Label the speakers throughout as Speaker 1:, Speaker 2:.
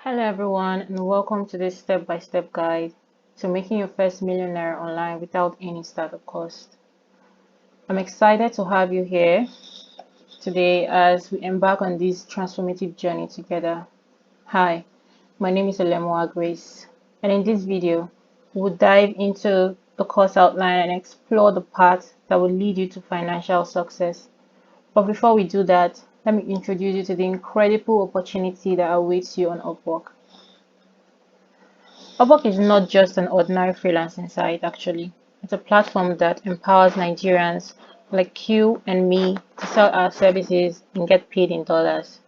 Speaker 1: Hello everyone and welcome to this step-by-step guide to making your first millionaire online without any startup cost. I'm excited to have you here today as we embark on this transformative journey together. Hi, my name is Olemoa Grace, and in this video, we'll dive into the course outline and explore the path that will lead you to financial success. But before we do that, let me introduce you to the incredible opportunity that awaits you on Upwork. Upwork is not just an ordinary freelancing site, actually. It's a platform that empowers Nigerians like you and me to sell our services and get paid in dollars.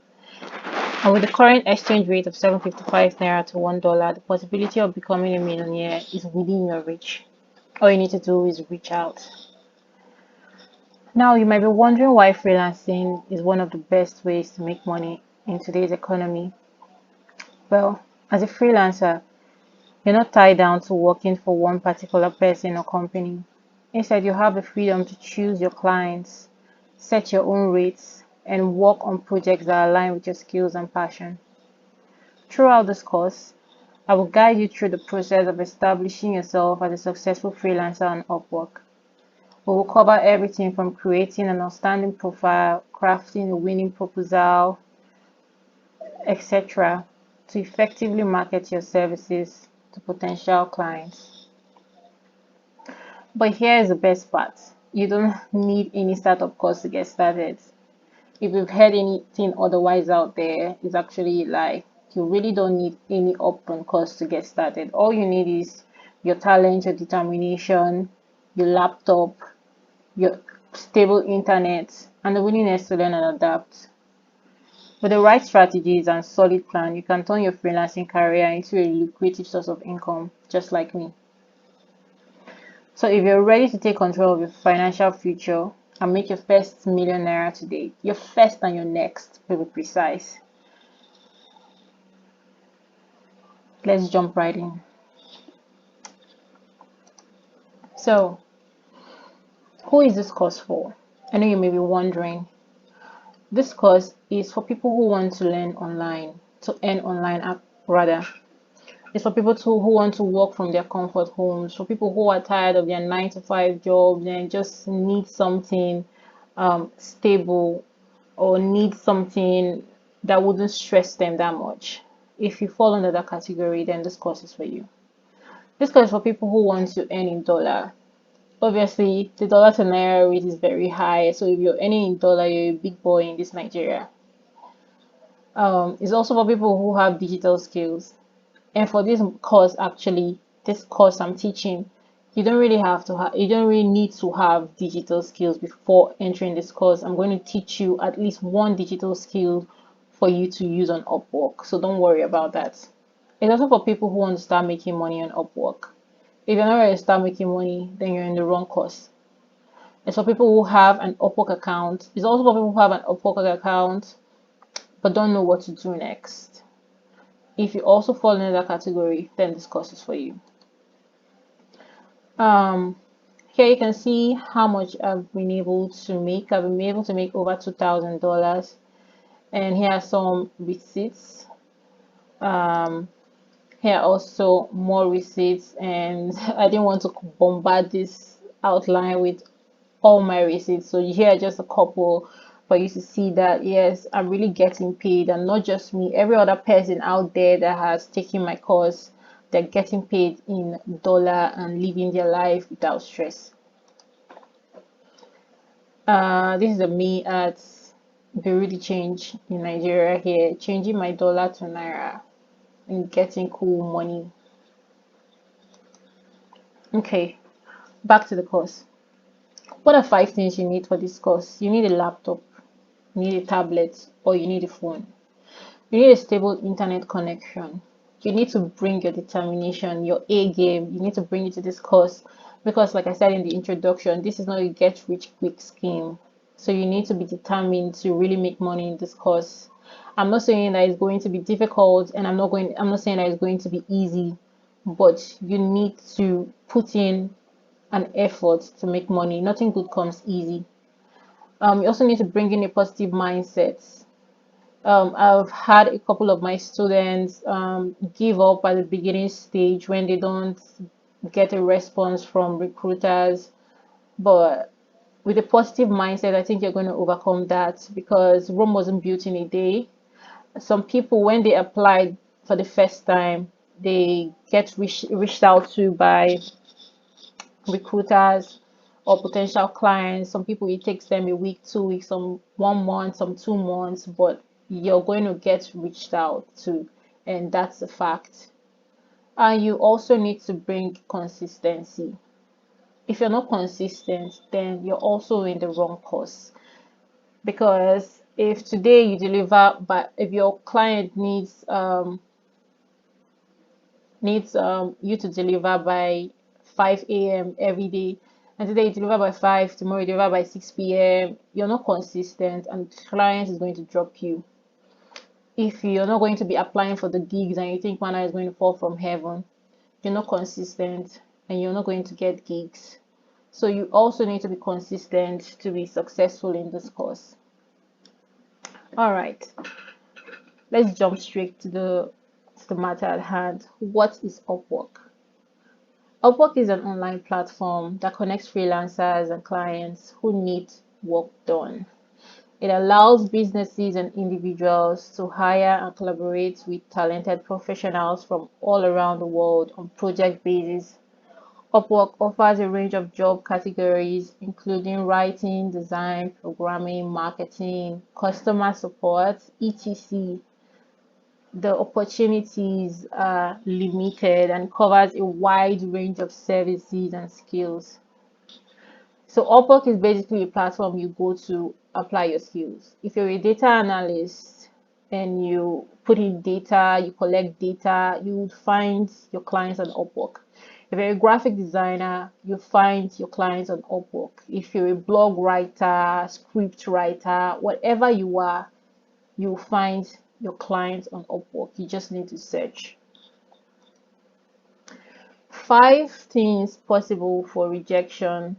Speaker 1: And with the current exchange rate of 7.55 Naira to $1, the possibility of becoming a millionaire is within your reach. All you need to do is reach out. Now, you might be wondering why freelancing is one of the best ways to make money in today's economy. Well, as a freelancer, you're not tied down to working for one particular person or company. Instead, you have the freedom to choose your clients, set your own rates, and work on projects that align with your skills and passion. Throughout this course, I will guide you through the process of establishing yourself as a successful freelancer on Upwork. We will cover everything from creating an outstanding profile, crafting a winning proposal, etc., to effectively market your services to potential clients. But here is the best part. You don't need any startup cost to get started. If you've heard anything otherwise out there, it's actually like you really don't need any upfront cost to get started. All you need is your talent, your determination, your laptop, your stable internet, and the willingness to learn and adapt. With the right strategies and solid plan, you can turn your freelancing career into a lucrative source of income, just like me. So if you're ready to take control of your financial future and make your first millionaire today, your first and your next, to be precise, let's jump right in. So, who is this course for? I know you may be wondering. This course is for people who want to learn online, to earn online rather. It's for people who want to work from their comfort homes, for people who are tired of their 9 to 5 jobs and just need something stable or need something that wouldn't stress them that much. If you fall under that category, then this course is for you. This course is for people who want to earn in dollar. Obviously, the dollar to Naira rate is very high, so if you're earning in dollar, you're a big boy in this Nigeria. It's also for people who have digital skills. And for this course, actually, this course I'm teaching, you don't really need to have digital skills before entering this course. I'm going to teach you at least one digital skill for you to use on Upwork. So don't worry about that. It's also for people who want to start making money on Upwork. If you're not ready to start making money, then you're in the wrong course. It's for people who have an Upwork account. It's also for people who have an Upwork account but don't know what to do next. If you also fall in that category, then this course is for you. Here you can see how much I've been able to make. I've been able to make over $2,000, and here are some receipts. Here are also more receipts, and I didn't want to bombard this outline with all my receipts, so here are just a couple for you to see that yes, I'm really getting paid, and not just me, every other person out there that has taken my course, they're getting paid in dollar and living their life without stress. This is a me at Bureau change in Nigeria here, changing my dollar to Naira and getting cool money. Okay, back to the course. What are 5 things you need for this course? You need a laptop, you need a tablet, or you need a phone. You need a stable internet connection. You need to bring your determination, your A game. You need to bring it to this course because, like I said in the introduction, this is not a get rich quick scheme. So you need to be determined to really make money in this course. I'm not saying that it's going to be difficult, and I'm not saying that it's going to be easy, but you need to put in an effort to make money. Nothing good comes easy. You also need to bring in a positive mindset. I've had a couple of my students give up at the beginning stage when they don't get a response from recruiters. But with a positive mindset, I think you're going to overcome that, because Rome wasn't built in a day. Some people, when they applied for the first time, they get reached out to by recruiters or potential clients. Some people, it takes them a week, 2 weeks, some 1 month, some 2 months, but you're going to get reached out to, and that's a fact. And you also need to bring consistency. If you're not consistent, then you're also in the wrong course. Because if today you deliver, but if your client needs you to deliver by 5 a.m. every day, and today you deliver by 5, tomorrow you deliver by 6 p.m., you're not consistent, and the client is going to drop you. If you're not going to be applying for the gigs and you think manna is going to fall from heaven, you're not consistent and you're not going to get gigs. So you also need to be consistent to be successful in this course. All right, let's jump straight to the matter at hand. What is Upwork? Upwork is an online platform that connects freelancers and clients who need work done. It allows businesses and individuals to hire and collaborate with talented professionals from all around the world on project basis. Upwork offers a range of job categories, including writing, design, programming, marketing, customer support, etc. The opportunities are limited and covers a wide range of services and skills. So Upwork is basically a platform you go to apply your skills. If you're a data analyst and you put in data, you collect data, you would find your clients on Upwork. If you're a graphic designer, you find your clients on Upwork. If you're a blog writer, script writer, whatever you are, you'll find your clients on Upwork. You just need to search. 5 things possible for rejection.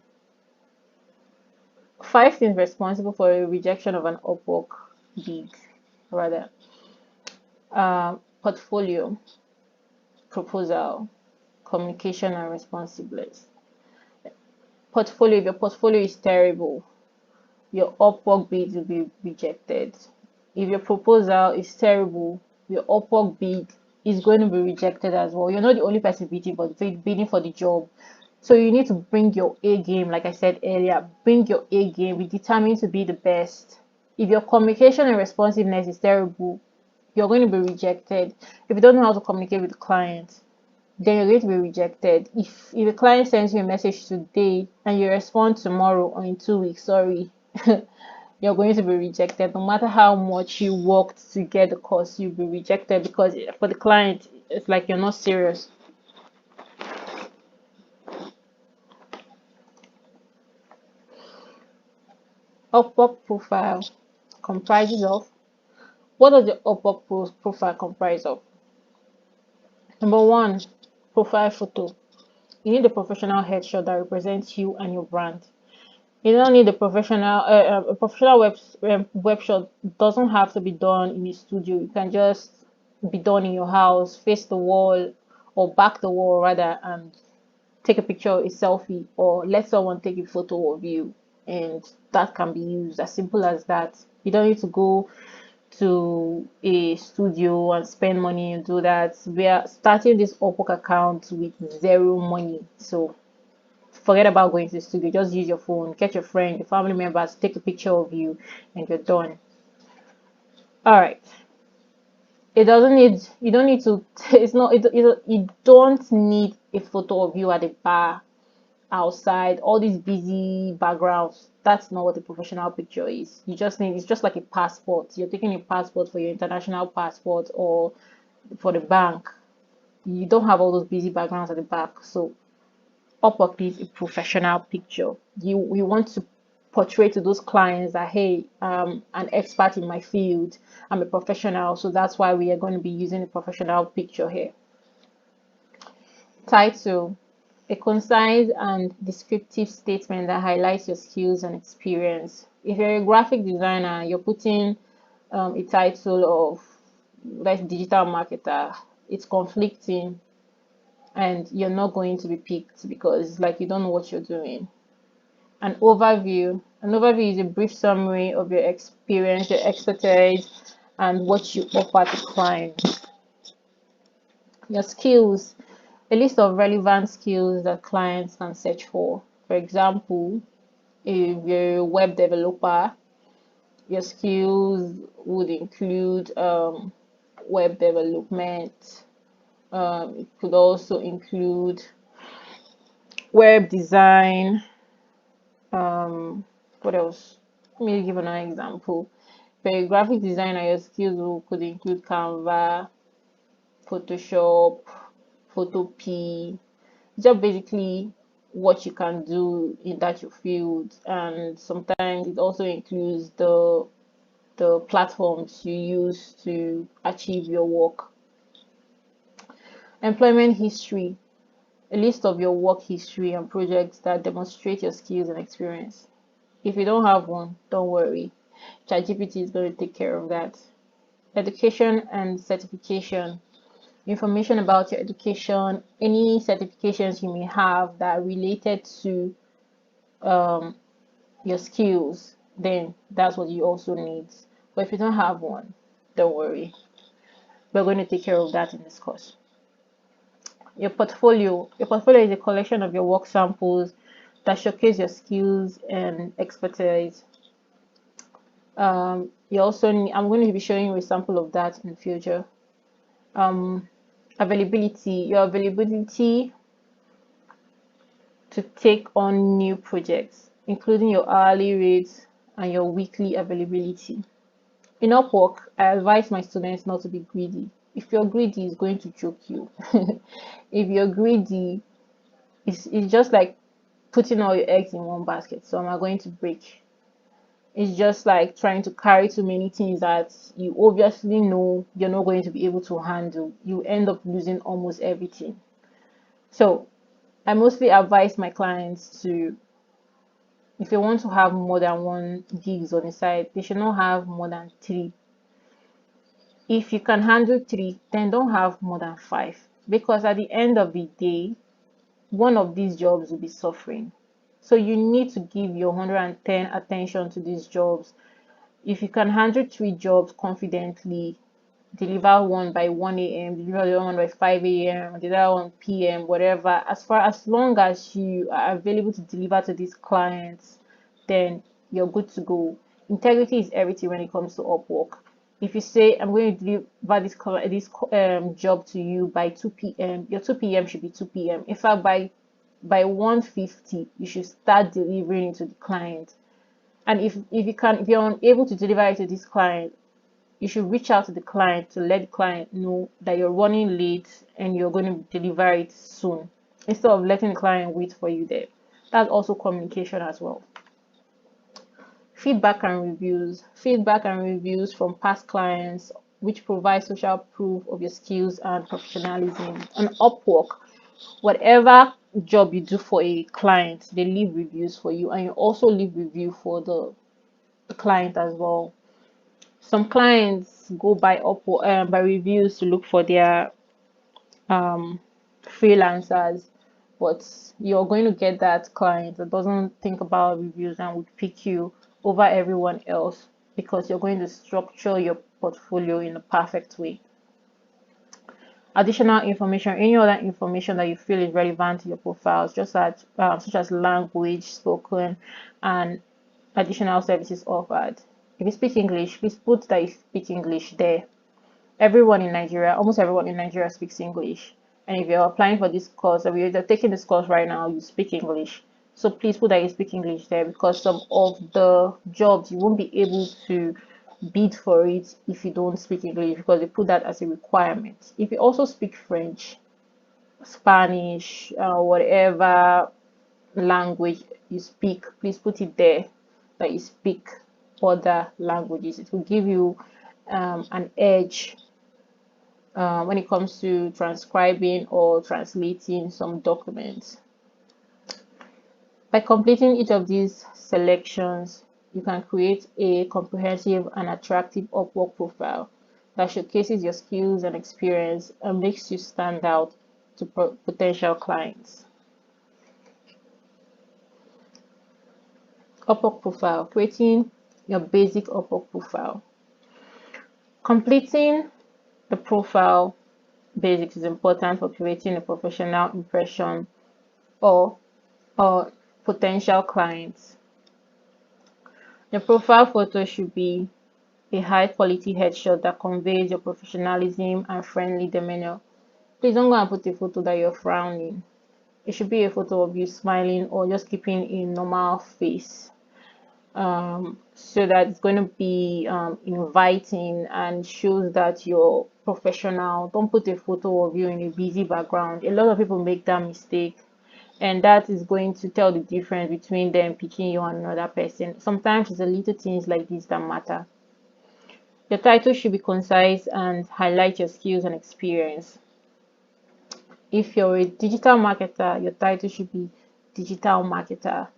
Speaker 1: 5 things responsible for a rejection of an Upwork gig, rather. Portfolio, proposal, communication, and responsiveness. Portfolio, if your portfolio is terrible, your Upwork bid will be rejected. If your proposal is terrible, your Upwork bid is going to be rejected as well. You're not the only person bidding for the job. So you need to bring your A game, like I said earlier, bring your A game, be determined to be the best. If your communication and responsiveness is terrible, you're going to be rejected. If you don't know how to communicate with the client, then you're going to be rejected. If a client sends you a message today and you respond tomorrow or in 2 weeks, sorry, you're going to be rejected. No matter how much you worked to get the course, you'll be rejected, because for the client, it's like you're not serious. Upwork profile comprises of. What does the Upwork profile comprise of? Number one, profile photo. You need a professional headshot that represents you and your brand. You don't need a professional web shot doesn't have to be done in a studio. It can just be done in your house, face the wall or back the wall rather, and take a picture, a selfie, or let someone take a photo of you, and that can be used. As simple as that. You don't need to go to a studio and spend money and do that. We are starting this Upwork account with zero money, so forget about going to the studio. Just use your phone, get your friend, your family members, take a picture of you, and you're done. All right. It doesn't need. You don't need to. It's not. You don't need a photo of you at a bar, outside, all these busy backgrounds. That's not what a professional picture is. You just need, it's just like a passport. You're taking a passport for your international passport or for the bank. You don't have all those busy backgrounds at the back. So Upwork is a professional picture. You want to portray to those clients that, hey, I'm an expert in my field, I'm a professional, so that's why we are going to be using a professional picture here. Title: a concise and descriptive statement that highlights your skills and experience. If you're a graphic designer, you're putting a title of like digital marketer, it's conflicting and you're not going to be picked because like you don't know what you're doing. An overview is a brief summary of your experience, your expertise, and what you offer to clients. Your skills, a list of relevant skills that clients can search for. For example, if you're a web developer, your skills would include web development. It could also include web design. What else? Let me give another example. For a graphic designer, your skills could include Canva, Photoshop, Photopea. Just basically what you can do in that your field, and sometimes it also includes the platforms you use to achieve your work. Employment history, a list of your work history and projects that demonstrate your skills and experience. If you don't have one, don't worry. ChatGPT is going to take care of that. Education and certification, information about your education, any certifications you may have that are related to your skills, then that's what you also need. But if you don't have one, don't worry. We're going to take care of that in this course. Your portfolio is a collection of your work samples that showcase your skills and expertise. You also need, I'm going to be showing you a sample of that in the future. Availability, your availability to take on new projects, including your hourly rates and your weekly availability. In Upwork, I advise my students not to be greedy. If you're greedy, it's going to choke you. If you're greedy, it's just like putting all your eggs in one basket. So am I going to break? It's just like trying to carry too many things that you obviously know you're not going to be able to handle. You end up losing almost everything. So I mostly advise my clients to, if they want to have more than 1 gigs on the side, they should not have more than 3. If you can handle 3, then don't have more than 5, because at the end of the day, one of these jobs will be suffering. So you need to give your 110 attention to these jobs. If you can handle 3 jobs confidently, deliver one by 1 a.m., deliver the other one by 5 a.m., deliver 1 p.m., whatever. As long as you are available to deliver to these clients, then you're good to go. Integrity is everything when it comes to Upwork. If you say, I'm going to deliver this job to you by 2 p.m., your 2 p.m. should be 2 p.m. In fact, by 1:50, you should start delivering it to the client. And if you're unable to deliver it to this client, you should reach out to the client to let the client know that you're running late and you're going to deliver it soon, instead of letting the client wait for you there. That's also communication as well. Feedback and reviews from past clients, which provide social proof of your skills and professionalism. On Upwork, whatever job you do for a client, they leave reviews for you, and you also leave review for the client as well. Some clients go by by reviews to look for their freelancers, but you're going to get that client that doesn't think about reviews and would pick you over everyone else, because you're going to structure your portfolio in a perfect way. Additional information, any other information that you feel is relevant to your profiles, just as such as language spoken and additional services offered. If you speak English, please put that you speak English there. Almost everyone in Nigeria speaks English. And if you're applying for this course, or you're taking this course right now, you speak English. So please put that you speak English there, because some of the jobs you won't be able to bid for it if you don't speak English, because they put that as a requirement. If you also speak French, Spanish, whatever language you speak, please put it there that you speak other languages. It will give you an edge when it comes to transcribing or translating some documents. By completing each of these selections, you can create a comprehensive and attractive Upwork profile that showcases your skills and experience and makes you stand out to potential clients. Upwork profile, creating your basic Upwork profile. Completing the profile basics is important for creating a professional impression or potential clients. The profile photo should be a high quality headshot that conveys your professionalism and friendly demeanor. Please don't go and put a photo that you're frowning. It should be a photo of you smiling or just keeping a normal face, so that it's going to be inviting and shows that you're professional. Don't put a photo of you in a busy background. A lot of people make that mistake, and that is going to tell the difference between them picking you and another person. Sometimes it's the little things like this that matter. Your title should be concise and highlight your skills and experience. If you're a digital marketer, your title should be digital marketer.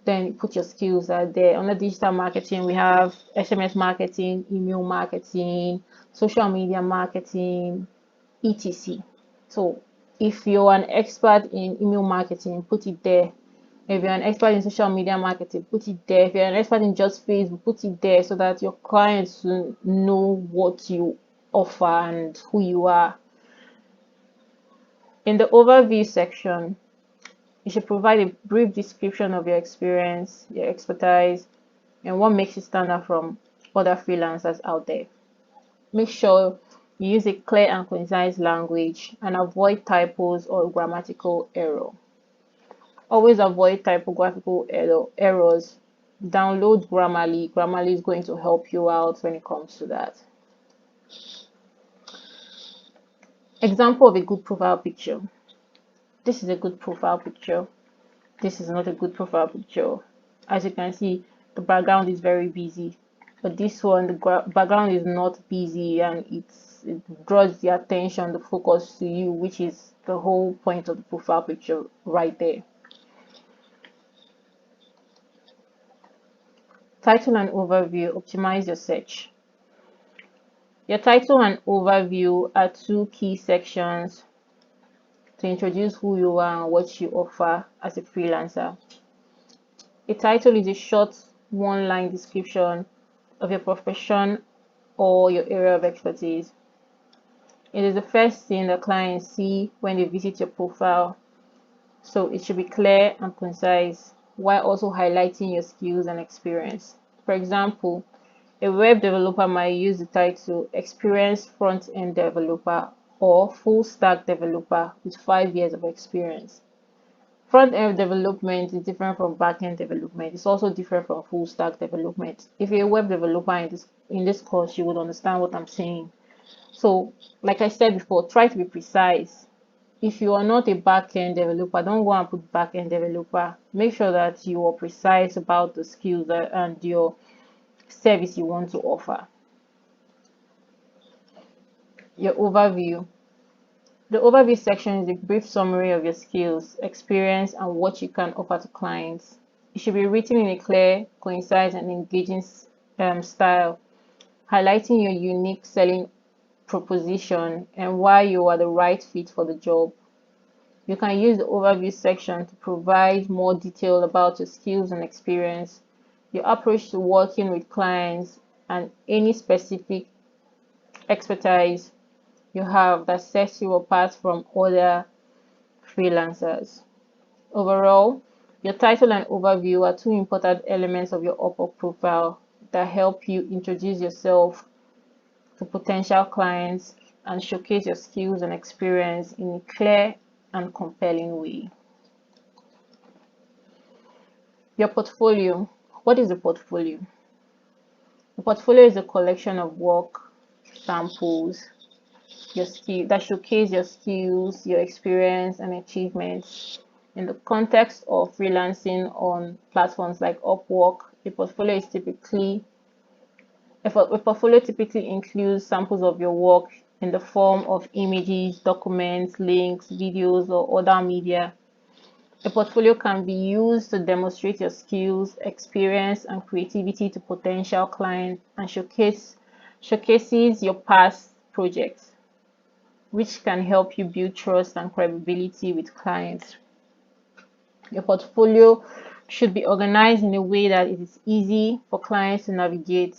Speaker 1: Then put your skills out there. Under digital marketing, we have SMS marketing, email marketing, social media marketing, etc. So if you're an expert in email marketing, put it there. If you're an expert in social media marketing, put it there. If you're an expert in just Facebook, put it there so that your clients will know what you offer and who you are. In the overview section, you should provide a brief description of your experience, your expertise, and what makes you stand out from other freelancers out there. Make sure you use a clear and concise language and avoid typos or grammatical error. Always avoid typographical errors. Download Grammarly. Grammarly is going to help you out when it comes to that. Example of a good profile picture. This is a good profile picture. This is not a good profile picture. As you can see, the background is very busy, but this one, the background is not busy, and it draws the attention, the focus to you, which is the whole point of the profile picture right there. Title and overview. Optimize your search. Your title and overview are two key sections to introduce who you are and what you offer as a freelancer. A title is a short one-line description of your profession or your area of expertise. It is the first thing the clients see when they visit your profile, so it should be clear and concise while also highlighting your skills and experience. For example, a web developer might use the title Experienced Front-End Developer or Full Stack Developer with 5 years of experience. Front-end development is different from back-end development. It's also different from full stack development. If you're a web developer in this course, you would understand what I'm saying. So, like I said before, try to be precise. If you are not a back-end developer, don't go and put back-end developer. Make sure that you are precise about the skills and your service you want to offer. Your overview. The overview section is a brief summary of your skills, experience, and what you can offer to clients. It should be written in a clear, concise, and engaging style, highlighting your unique selling proposition and why you are the right fit for the job. You can use the overview section to provide more detail about your skills and experience, your approach to working with clients, and any specific expertise you have that sets you apart from other freelancers. Overall, your title and overview are two important elements of your Upwork profile that help you introduce yourself to potential clients and showcase your skills and experience in a clear and compelling way. Your portfolio. What is a portfolio? A portfolio is a collection of work samples that showcase your skills, your experience, and achievements. In the context of freelancing on platforms like Upwork, a portfolio typically includes samples of your work in the form of images, documents, links, videos, or other media. A portfolio can be used to demonstrate your skills, experience, and creativity to potential clients and showcases your past projects, which can help you build trust and credibility with clients. Your portfolio should be organized in a way that it is easy for clients to navigate,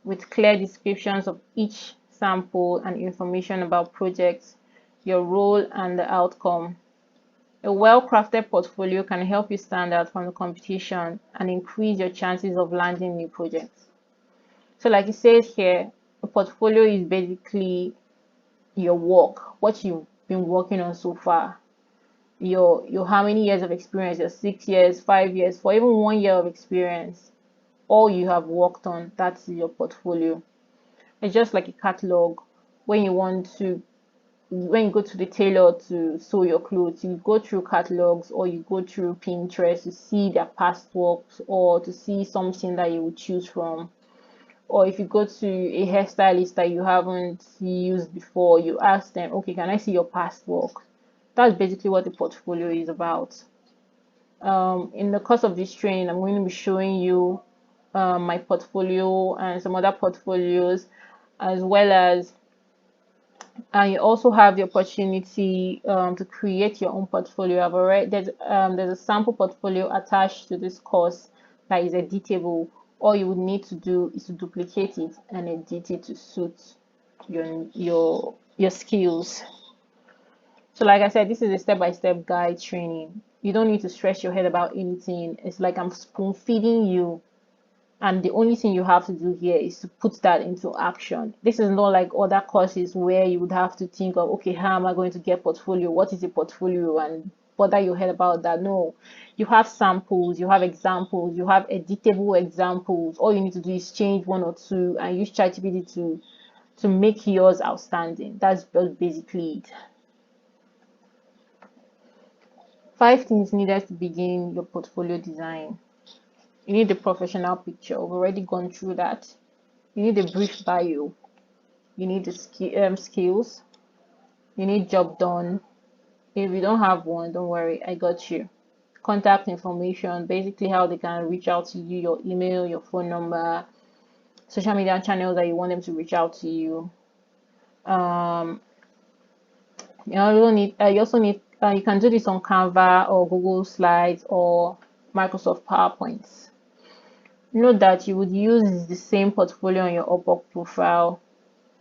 Speaker 1: with clear descriptions of each sample and information about projects, your role, and the outcome. A well-crafted portfolio can help you stand out from the competition and increase your chances of landing new projects. So like it says here, a portfolio is basically your work, what you've been working on so far. Your how many years of experience, your 6 years, 5 years, for even 1 year of experience, all you have worked on, that's your portfolio. It's just like a catalog. When you go to the tailor to sew your clothes, you go through catalogs or you go through Pinterest to see their past works or to see something that you would choose from. Or if you go to a hairstylist that you haven't used before, you ask them, okay, can I see your past work? That's basically what the portfolio is about. In the course of this training, I'm going to be showing you my portfolio and some other portfolios, as well as you also have the opportunity to create your own portfolio. I've already there's a sample portfolio attached to this course that is editable. All you would need to do is to duplicate it and edit it to suit your skills. So like I said, this is a step-by-step guide training. You don't need to stress your head about anything. It's like I'm spoon feeding you, and the only thing you have to do here is to put that into action. This is not like other courses where you would have to think of, okay, how am I going to get portfolio? What is a portfolio? And bother your head about that. No, you have samples, you have examples, you have editable examples. All you need to do is change one or two and use ChatGPT to make yours outstanding. That's basically it. 5 things needed to begin your portfolio design. You need the professional picture. We've already gone through that. You need a brief bio. You need the skills. You need job done. If you don't have one, don't worry, I got you. Contact information, basically how they can reach out to you, your email, your phone number, social media channels that you want them to reach out to you. You also need you can do this on Canva or Google Slides or Microsoft PowerPoints. Note that you would use the same portfolio on your Upwork profile.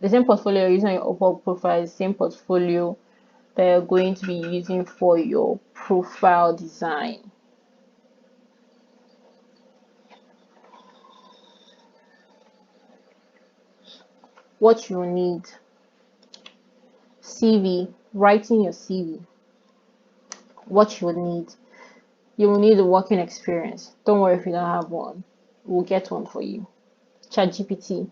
Speaker 1: The same portfolio you're using on your Upwork profile is the same portfolio that you're going to be using for your profile design. What you need: CV, writing your CV. What you will need: you will need a working experience. Don't worry if you don't have one, we'll get one for you. ChatGPT.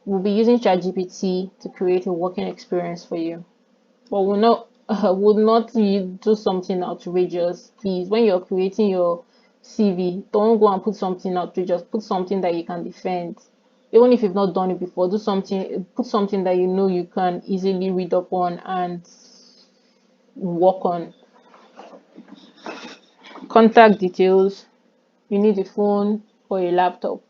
Speaker 1: We'll be using ChatGPT to create a working experience for you, but we'll not do something outrageous. Please, when you're creating your CV, don't go and put something outrageous. Put something that you can defend. Even if you've not done it before, put something that you know you can easily read up on and work on. Contact details: you need a phone or a laptop.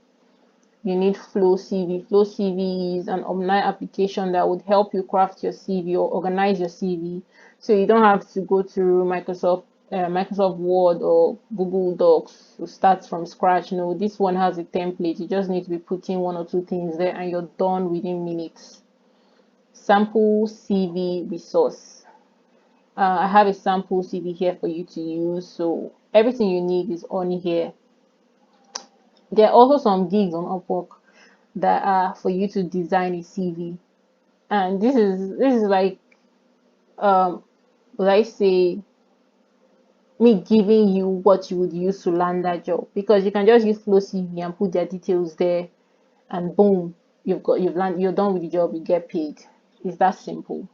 Speaker 1: You need Flow CV. Flow CV is an online application that would help you craft your CV or organize your CV, so you don't have to go through Microsoft Word or Google Docs to start from scratch. No, this one has a template. You just need to be putting one or two things there and you're done within minutes. Sample CV resource. I have a sample CV here for you to use, so everything you need is on here. There are also some gigs on Upwork that are for you to design a CV, and this is like let's say me giving you what you would use to land that job, because you can just use Flow CV and put their details there, and boom, you're done with the job, you get paid. It's that simple.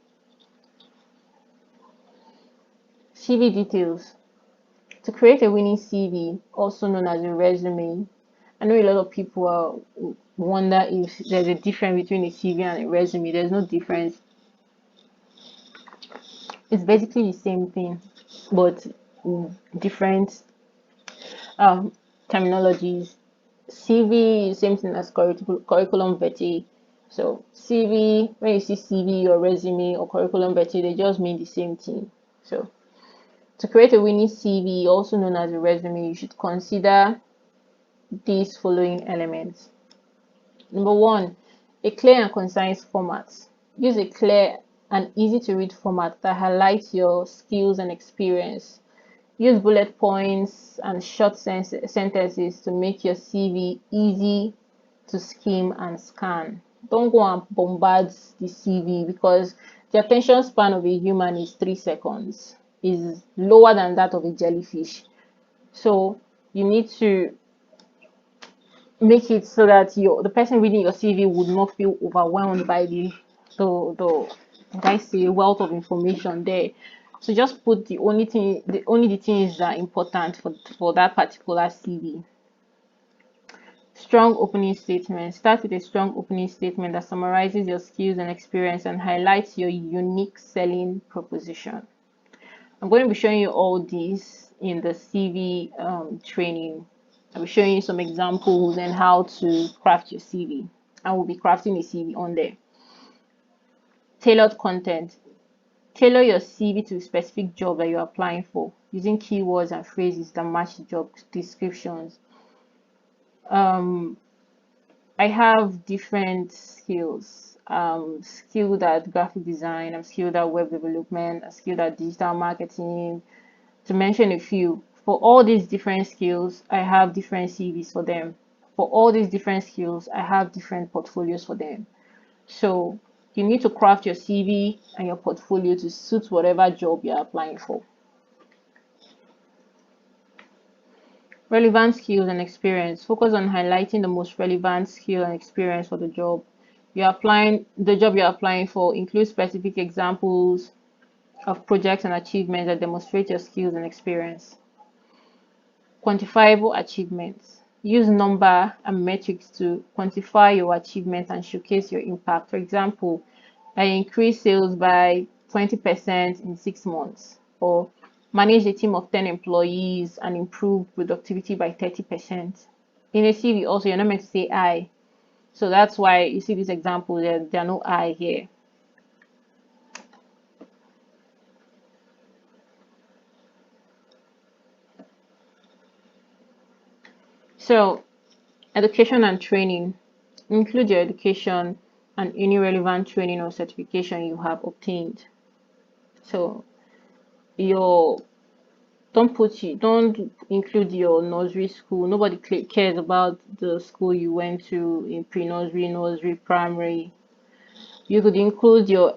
Speaker 1: CV details. To create a winning CV, also known as a resume, I know a lot of people wonder if there's a difference between a CV and a resume. There's no difference. It's basically the same thing, but different terminologies. CV is same thing as curriculum vitae. So CV, when you see CV or resume or curriculum vitae, they just mean the same thing. So to create a winning CV, also known as a resume, you should consider these following elements. Number one, a clear and concise format. Use a clear and easy to read format that highlights your skills and experience. Use bullet points and short sentences to make your CV easy to skim and scan. Don't go and bombard the CV, because the attention span of a human is 3 seconds. Is lower than that of a jellyfish. So you need to make it so that the person reading your CV would not feel overwhelmed by I say wealth of information there. So just put the only things that are important for that particular CV. Strong opening statement. Start with a strong opening statement that summarizes your skills and experience and highlights your unique selling proposition. I'm going to be showing you all these in the CV training. I'll be showing you some examples and how to craft your CV. I will be crafting a CV on there. Tailored content. Tailor your CV to a specific job that you're applying for using keywords and phrases that match the job descriptions. I have different skills. Skilled at graphic design, I'm skilled at web development, I'm skilled at digital marketing, to mention a few. For all these different skills, I have different CVs for them. For all these different skills, I have different portfolios for them. So you need to craft your CV and your portfolio to suit whatever job you're applying for. Relevant skills and experience. Focus on highlighting the most relevant skill and experience for the job you're applying for. Include specific examples of projects and achievements that demonstrate your skills and experience. Quantifiable achievements. Use number and metrics to quantify your achievements and showcase your impact. For example, I increased sales by 20% in 6 months, or manage a team of 10 employees and improve productivity by 30%. In a CV also, you're not meant to say I. So that's why you see this example, there are no I here. So education and training. Include your education and any relevant training or certification you have obtained. So don't include your nursery school. Nobody cares about the school you went to in pre-nursery, nursery, primary. You could include your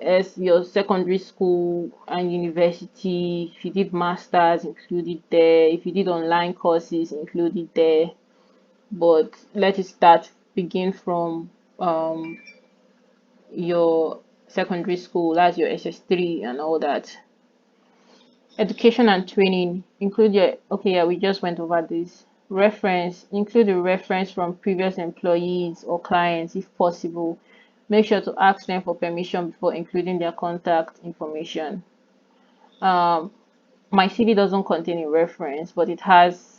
Speaker 1: secondary school and university. If you did masters, include it there. If you did online courses, include it there. But let it begin from your secondary school, that's your SS3 and all that. Education and training. Include we just went over this. Reference. Include a reference from previous employees or clients if possible. Make sure to ask them for permission before including their contact information. My CV doesn't contain a reference, but it has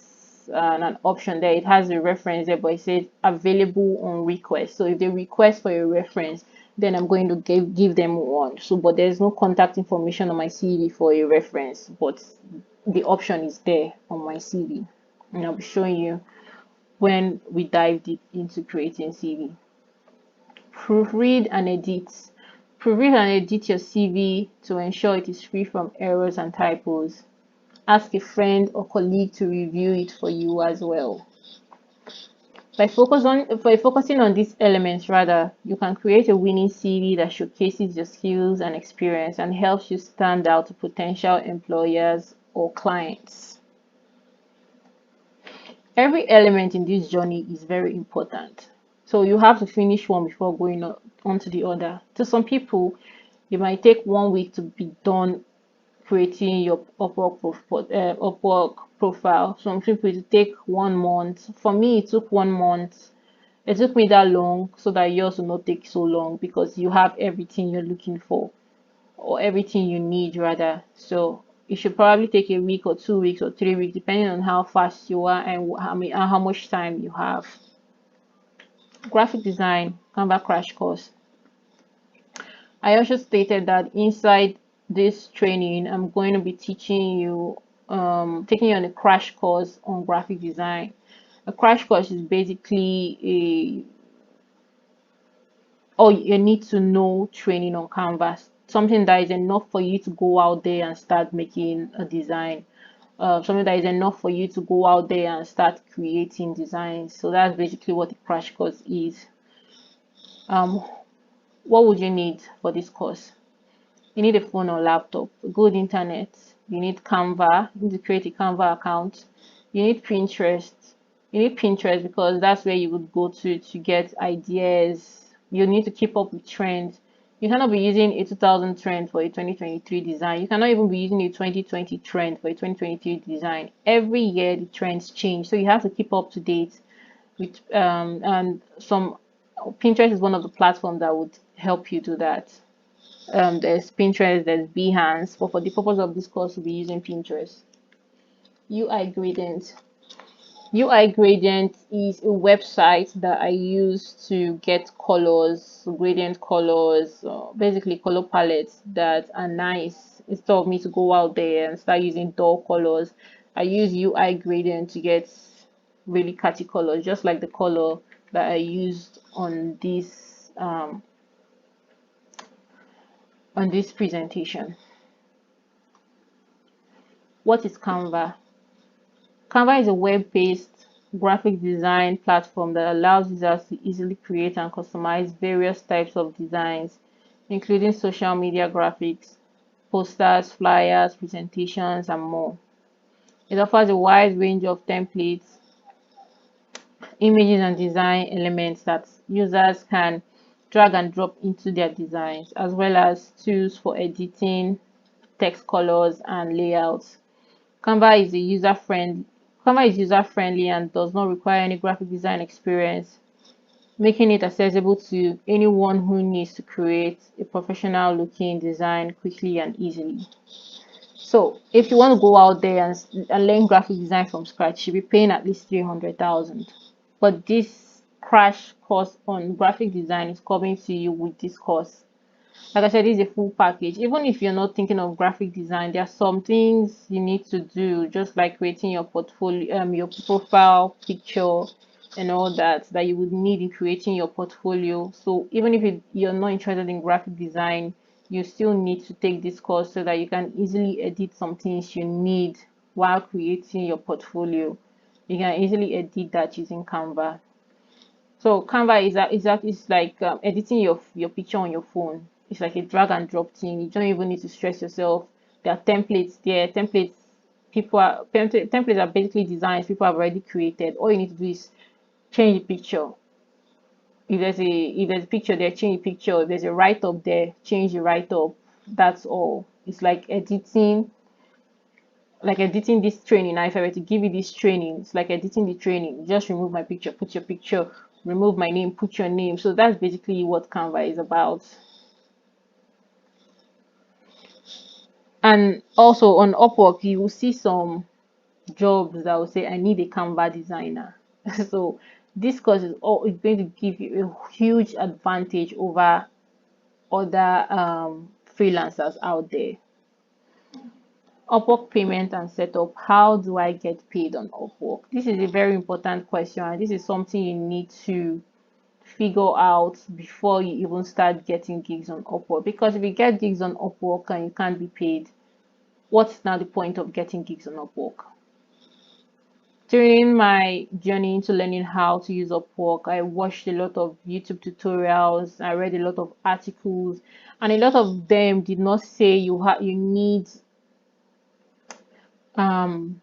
Speaker 1: an option there. It has a reference there, but it says available on request. So if they request for a reference, then I'm going to give them one. So, but there's no contact information on my CV for a reference, but the option is there on my CV, and I'll be showing you when we dive deep into creating CV. Proofread and edit. Proofread and edit your CV to ensure it is free from errors and typos. Ask a friend or colleague to review it for you as well. By focusing on these elements, you can create a winning CV that showcases your skills and experience and helps you stand out to potential employers or clients. Every element in this journey is very important. So you have to finish one before going on to the other. To some people, it might take 1 week to be done creating your Upwork profile. Some people it take 1 month. For me, it took 1 month. It took me that long so that yours will not take so long, because you have everything you're looking for, or everything you need rather. So it should probably take a week or 2 weeks or 3 weeks, depending on how fast you are and how much time you have. Graphic design, Canva Crash Course. I also stated that inside this training, I'm going to be teaching you, taking you on a crash course on graphic design. A crash course is basically all you need to know training on Canvas, something that is enough for you to go out there and start making a design. Something that is enough for you to go out there and start creating designs. So that's basically what the crash course is. What would you need for this course? You need a phone or laptop, good internet, you need Canva, you need to create a Canva account, you need Pinterest. You need Pinterest because that's where you would go to get ideas. You need to keep up with trends. You cannot be using a 2000 trend for a 2023 design. You cannot even be using a 2020 trend for a 2023 design. Every year the trends change, so you have to keep up to date with and some Pinterest is one of the platforms that would help you do that. There's Pinterest, there's Behance, but for the purpose of this course, we'll be using Pinterest. UI Gradient. UI Gradient is a website that I use to get colors, gradient colors, basically color palettes that are nice. Instead of me to go out there and start using dull colors, I use UI Gradient to get really catchy colors, just like the color that I used on this presentation. What is Canva? Canva is a web-based graphic design platform that allows users to easily create and customize various types of designs, including social media graphics, posters, flyers, presentations, and more. It offers a wide range of templates, images, and design elements that users can drag and drop into their designs, as well as tools for editing, text colors, and layouts. Canva is user-friendly and does not require any graphic design experience, making it accessible to anyone who needs to create a professional-looking design quickly and easily. So, if you want to go out there and learn graphic design from scratch, you'll be paying at least 300,000. But this crash course on graphic design is coming to you with this course. Like I said, this is a full package. Even if you're not thinking of graphic design, there are some things you need to do, just like creating your portfolio, your profile picture and all that you would need in creating your portfolio. So even if you're not interested in graphic design, you still need to take this course so that you can easily edit some things you need while creating your portfolio. You can easily edit that using Canva. So Canva is like editing your picture on your phone. It's like a drag and drop thing. You don't even need to stress yourself. There are templates there. Templates are basically designs people have already created. All you need to do is change the picture. If there's a picture there, change the picture. If there's a write up there, change the write up. That's all. It's like editing this training. Now if I were to give you this training, it's like editing the training. Just remove my picture, put your picture, remove my name, put your name. So that's basically what Canva is about. And also on Upwork, you will see some jobs that will say I need a Canva designer. So this course is going to give you a huge advantage over other freelancers out there. Upwork payment and setup. How do I get paid on Upwork? This is a very important question, and this is something you need to figure out before you even start getting gigs on Upwork. Because if you get gigs on Upwork and you can't be paid, what's now the point of getting gigs on Upwork? During my journey into learning how to use Upwork, I watched a lot of YouTube tutorials, I read a lot of articles, and a lot of them did not say you need 18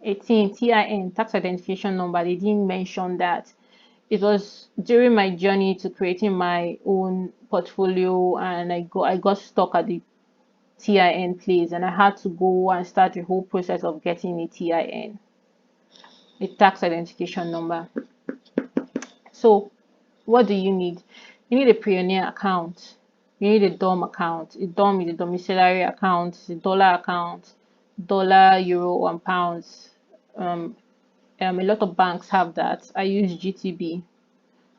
Speaker 1: TIN, tax identification number. They didn't mention that. It was during my journey to creating my own portfolio, and I got stuck at the TIN place, and I had to go and start the whole process of getting a TIN, a tax identification number. So what do you need? You need a Pioneer account. You need a DOM account. A DOM is a domiciliary account, it's a dollar account, dollar, euro, and pounds. A lot of banks have that. I use GTB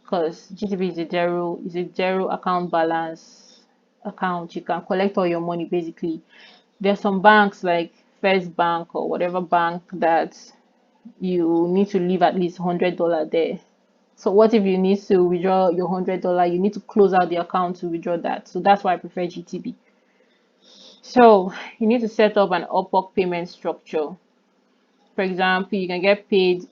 Speaker 1: because GTB is a zero account balance account. You can collect all your money basically. There's some banks like First Bank or whatever bank that you need to leave at least $100 there. So what if you need to withdraw your $100? You need to close out the account to withdraw that. So that's why I prefer GTB. So you need to set up an Upwork payment structure. For example, you can get paid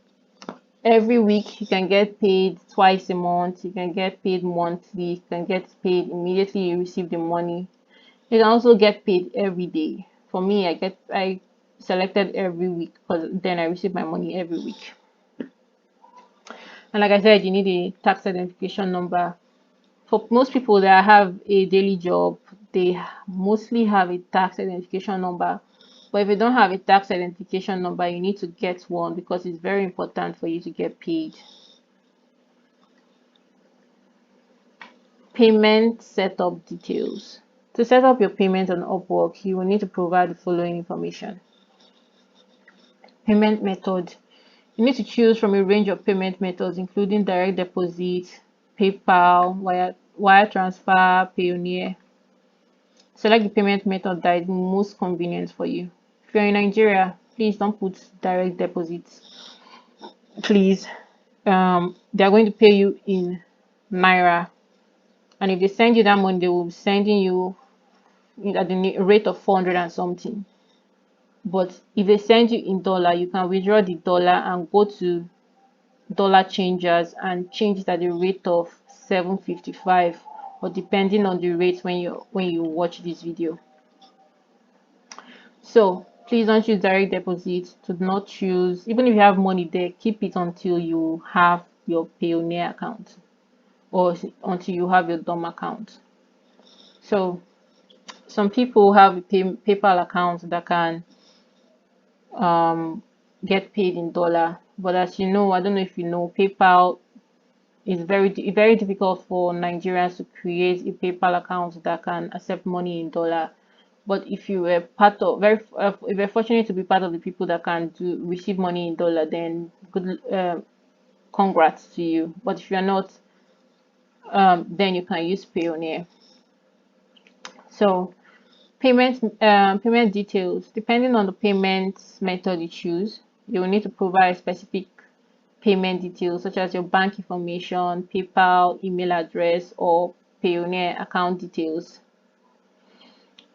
Speaker 1: every week, you can get paid twice a month, you can get paid monthly, you can get paid immediately you receive the money. You can also get paid every day. For me, I selected every week because then I receive my money every week. And like I said, you need a tax identification number. For most people that have a daily job, they mostly have a tax identification number. But if you don't have a tax identification number, you need to get one because it's very important for you to get paid. Payment setup details. To set up your payment on Upwork, you will need to provide the following information. Payment method. You need to choose from a range of payment methods, including direct deposit, PayPal, wire transfer, Payoneer. Select the payment method that is most convenient for you. If you're in Nigeria, please don't put direct deposits. Please, they are going to pay you in Naira, and if they send you that money, they will be sending you at the rate of 400 and something. But if they send you in dollar, you can withdraw the dollar and go to dollar changers and change it at the rate of 7.55, or depending on the rate when you watch this video. So please don't choose direct deposit. Do not choose, even if you have money there, keep it until you have your Payoneer account or until you have your DOM account. So some people have a PayPal account that can get paid in dollar, but as you know, I don't know if you know, PayPal is very difficult for Nigerians to create a PayPal account that can accept money in dollar. But if you were part of if you're fortunate to be part of the people that can receive money in dollar, then good, congrats to you. But if you're not, then you can use Payoneer. So payment details. Depending on the payment method you choose, you will need to provide specific payment details such as your bank information, PayPal, email address, or Payoneer account details.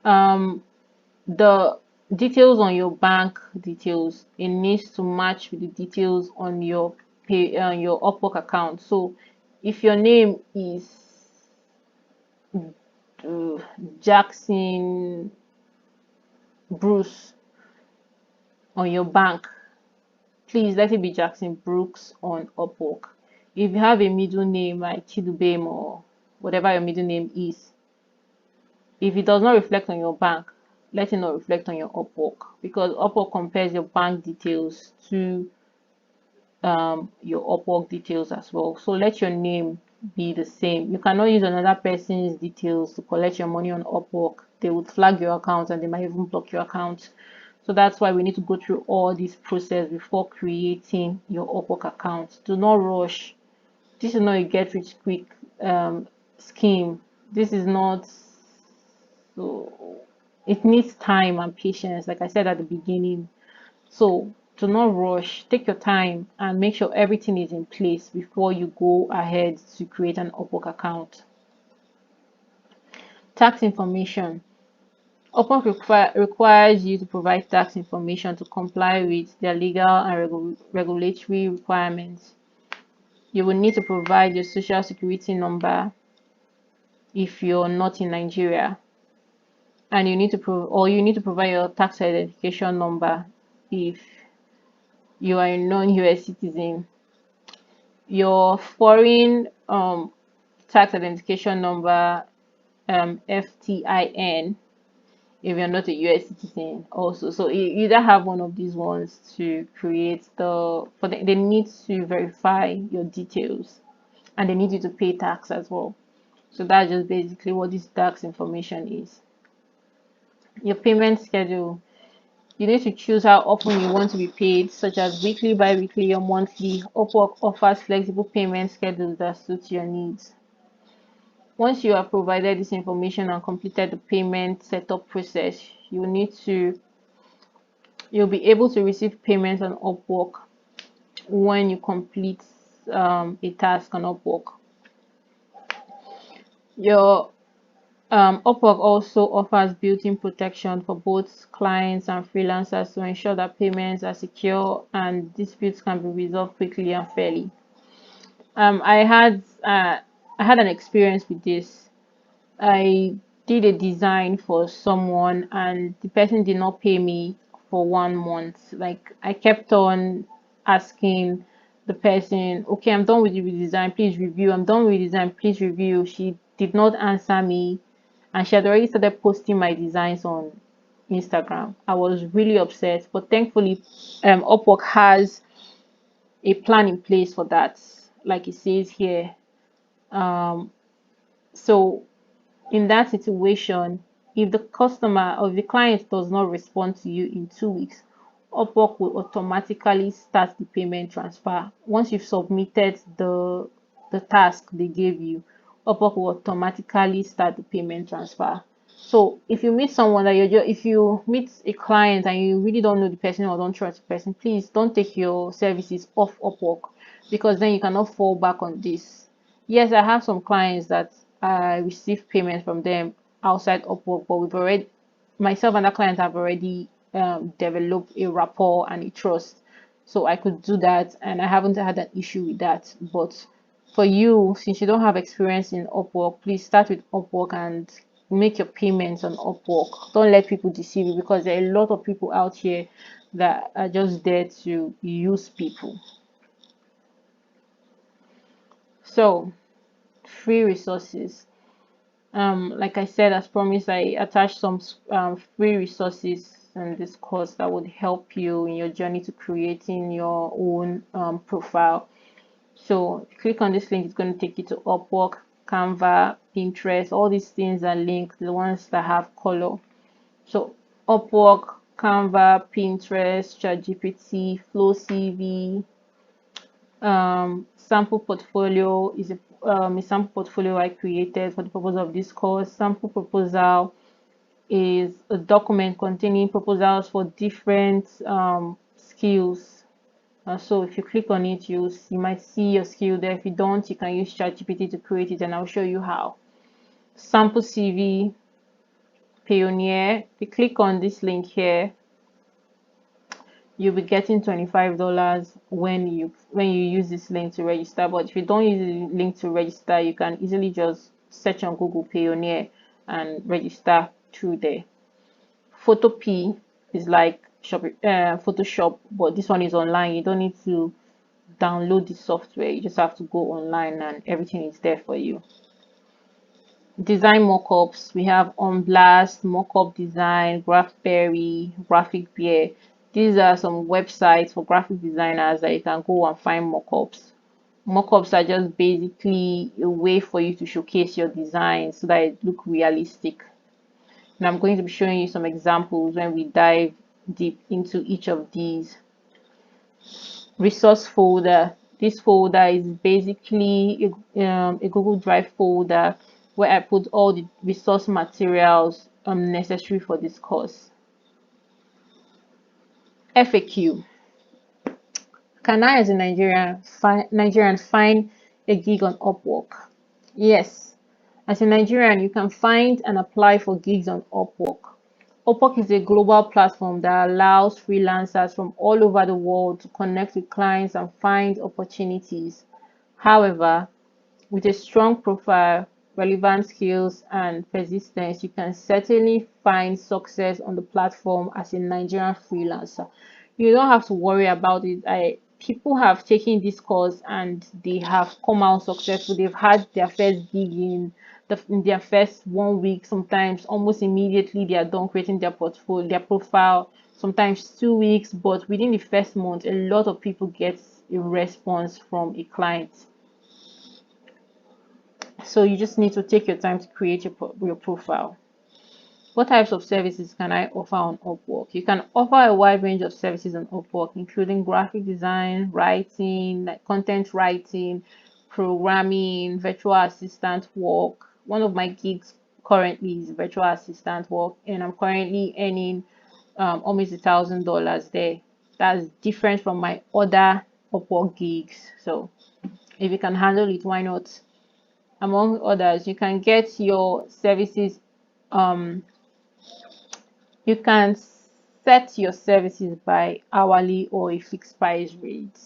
Speaker 1: The details on your bank details, it needs to match with the details on your Upwork account. So if your name is Jackson Bruce on your bank, please let it be Jackson Brooks on Upwork. If you have a middle name like Chidubem or whatever your middle name is, if it does not reflect on your bank, let it not reflect on your Upwork, because Upwork compares your bank details to your Upwork details as well. So let your name be the same. You cannot use another person's details to collect your money on Upwork. They would flag your account and they might even block your account. So that's why we need to go through all this process before creating your Upwork account. Do not rush. This is not a get rich quick scheme. This is not, so it needs time and patience, like I said at the beginning. So do not rush. Take your time and make sure everything is in place before you go ahead to create an Upwork account. Tax information. Upwork requires you to provide tax information to comply with their legal and regulatory requirements. You will need to provide your social security number if you're not in Nigeria, and you need to provide your tax identification number if you are a non-US citizen. Your foreign tax identification number, FTIN, if you're not a US citizen also. So you either have one of these ones to create they need to verify your details, and they need you to pay tax as well. So that's just basically what this tax information is. Your payment schedule. You need to choose how often you want to be paid, such as weekly, bi-weekly, or monthly. Upwork offers flexible payment schedules that suit your needs. Once you have provided this information and completed the payment setup process, you'll be able to receive payments on Upwork when you complete a task on Upwork. Your Upwork also offers built-in protection for both clients and freelancers to ensure that payments are secure and disputes can be resolved quickly and fairly. I had an experience with this. I did a design for someone and the person did not pay me for 1 month. Like, I kept on asking the person, okay, I'm done with the design, please review. I'm done with the design, please review. She did not answer me and she had already started posting my designs on Instagram. I was really upset, but thankfully, Upwork has a plan in place for that, like it says here. So in that situation, if the customer or the client does not respond to you in 2 weeks, Upwork will automatically start the payment transfer. Once you've submitted the task they gave you, Upwork will automatically start the payment transfer. So if you meet someone that if you meet a client and you really don't know the person or don't trust the person, please don't take your services off Upwork, because then you cannot fall back on this. Yes, I have some clients that I receive payments from them outside Upwork, but myself and that client have already developed a rapport and a trust. So I could do that and I haven't had an issue with that. But for you, since you don't have experience in Upwork, please start with Upwork and make your payments on Upwork. Don't let people deceive you, because there are a lot of people out here that are just there to use people. So, free resources. Like I said, as promised, I attached some free resources in this course that would help you in your journey to creating your own profile. So click on this link, it's going to take you to Upwork, Canva, Pinterest. All these things are linked, the ones that have color. So Upwork, Canva, Pinterest, Chat GPT, Flow CV, sample portfolio is a sample portfolio I created for the purpose of this course. Sample proposal is a document containing proposals for different skills. So if you click on it, you might see your skill there. If you don't, you can use ChatGPT to create it, and I'll show you how. Sample CV, Pioneer. If you click on this link here, you'll be getting $25 when you use this link to register. But if you don't use the link to register, you can easily just search on Google Pioneer and register through there. Photopea is like Photoshop, but this one is online. You don't need to download the software, you just have to go online and everything is there for you. Design mockups, we have On Blast, Mockup Design, Graphberry, Graphic Bear. These are some websites for graphic designers that you can go and find mockups. Mockups are just basically a way for you to showcase your design so that it look realistic. And I'm going to be showing you some examples when we dive deep into each of these. Resource folder. This folder is basically a Google Drive folder where I put all the resource materials necessary for this course. FAQ. Can I, as a Nigerian, find a gig on Upwork? Yes. As a Nigerian, you can find and apply for gigs on Upwork. Upwork is a global platform that allows freelancers from all over the world to connect with clients and find opportunities. However, with a strong profile, relevant skills, and persistence, you can certainly find success on the platform as a Nigerian freelancer. You don't have to worry about it. People have taken this course and they have come out successful. They've had their first gig in their first 1 week. Sometimes almost immediately they are done creating their portfolio, their profile. Sometimes 2 weeks, but within the first month, a lot of people get a response from a client. So you just need to take your time to create your profile. What types of services can I offer on Upwork? You can offer a wide range of services on Upwork, including graphic design, writing, like content writing, programming, virtual assistant work. One of my gigs currently is virtual assistant work, and I'm currently earning almost $1,000 there. That's different from my other Upwork gigs. So if you can handle it, why not? Among others, you can get your services you can set your services by hourly or a fixed price rate.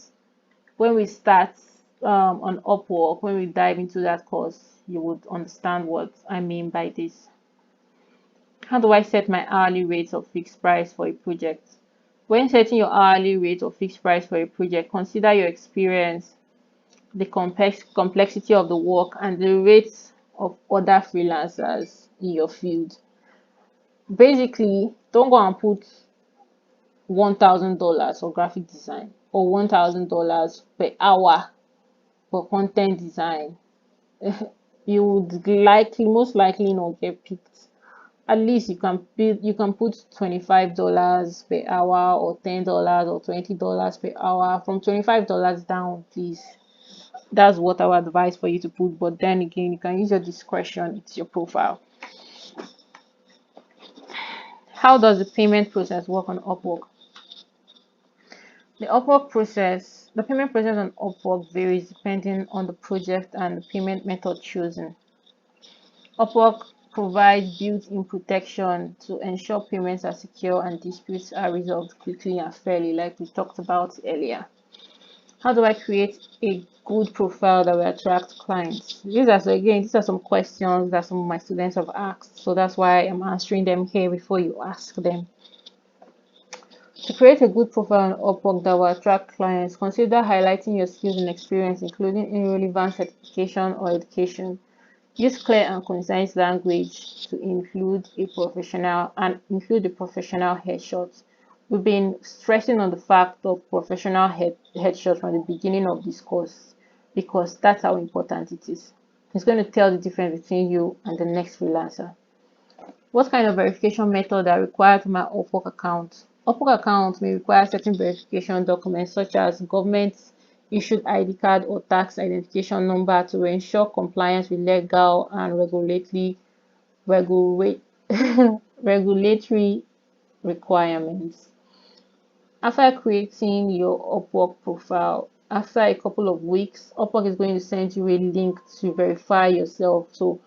Speaker 1: When we start on Upwork, when we dive into that course, you would understand what I mean by this. How do I set my hourly rate or fixed price for a project? When setting your hourly rate or fixed price for a project, consider your experience, the complexity of the work, and the rates of other freelancers in your field. Basically, don't go and put $1,000 for graphic design or $1,000 per hour for content design. You would most likely not get picked. At least you can put $25 per hour or $10 or $20 per hour. From $25 down, please. That's what I would advise for you to put. But then again, you can use your discretion. It's your profile. How does the payment process work on Upwork? The payment process on Upwork varies depending on the project and the payment method chosen. Upwork provides built-in protection to ensure payments are secure and disputes are resolved quickly and fairly, like we talked about earlier. How do I create a good profile that will attract clients? These are some questions that some of my students have asked, so that's why I'm answering them here before you ask them. To create a good profile on Upwork that will attract clients, consider highlighting your skills and experience, including any relevant certification or education. Use clear and concise language to include the professional headshots. We've been stressing on the fact of professional headshots from the beginning of this course because that's how important it is. It's going to tell the difference between you and the next freelancer. What kind of verification method are required for my Upwork account? Upwork account may require certain verification documents such as government issued ID card or tax identification number to ensure compliance with legal and regulatory requirements. After creating your Upwork profile, after a couple of weeks, Upwork is going to send you a link to verify yourself. So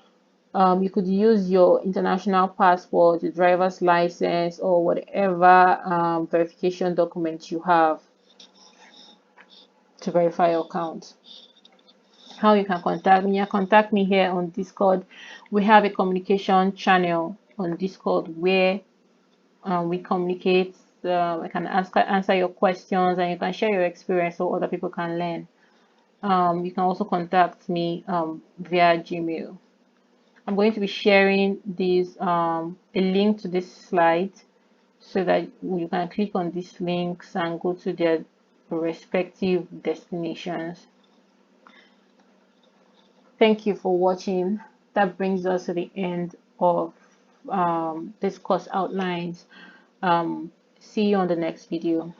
Speaker 1: you could use your international passport, your driver's license, or whatever verification document you have to verify your account. How you can contact me? Contact me here on Discord. We have a communication channel on Discord where we communicate. I can answer your questions, and you can share your experience so other people can learn. You can also contact me via Gmail. I'm going to be sharing this a link to this slide so that you can click on these links and go to their respective destinations. Thank you for watching. That brings us to the end of this course outlines. See you on the next video.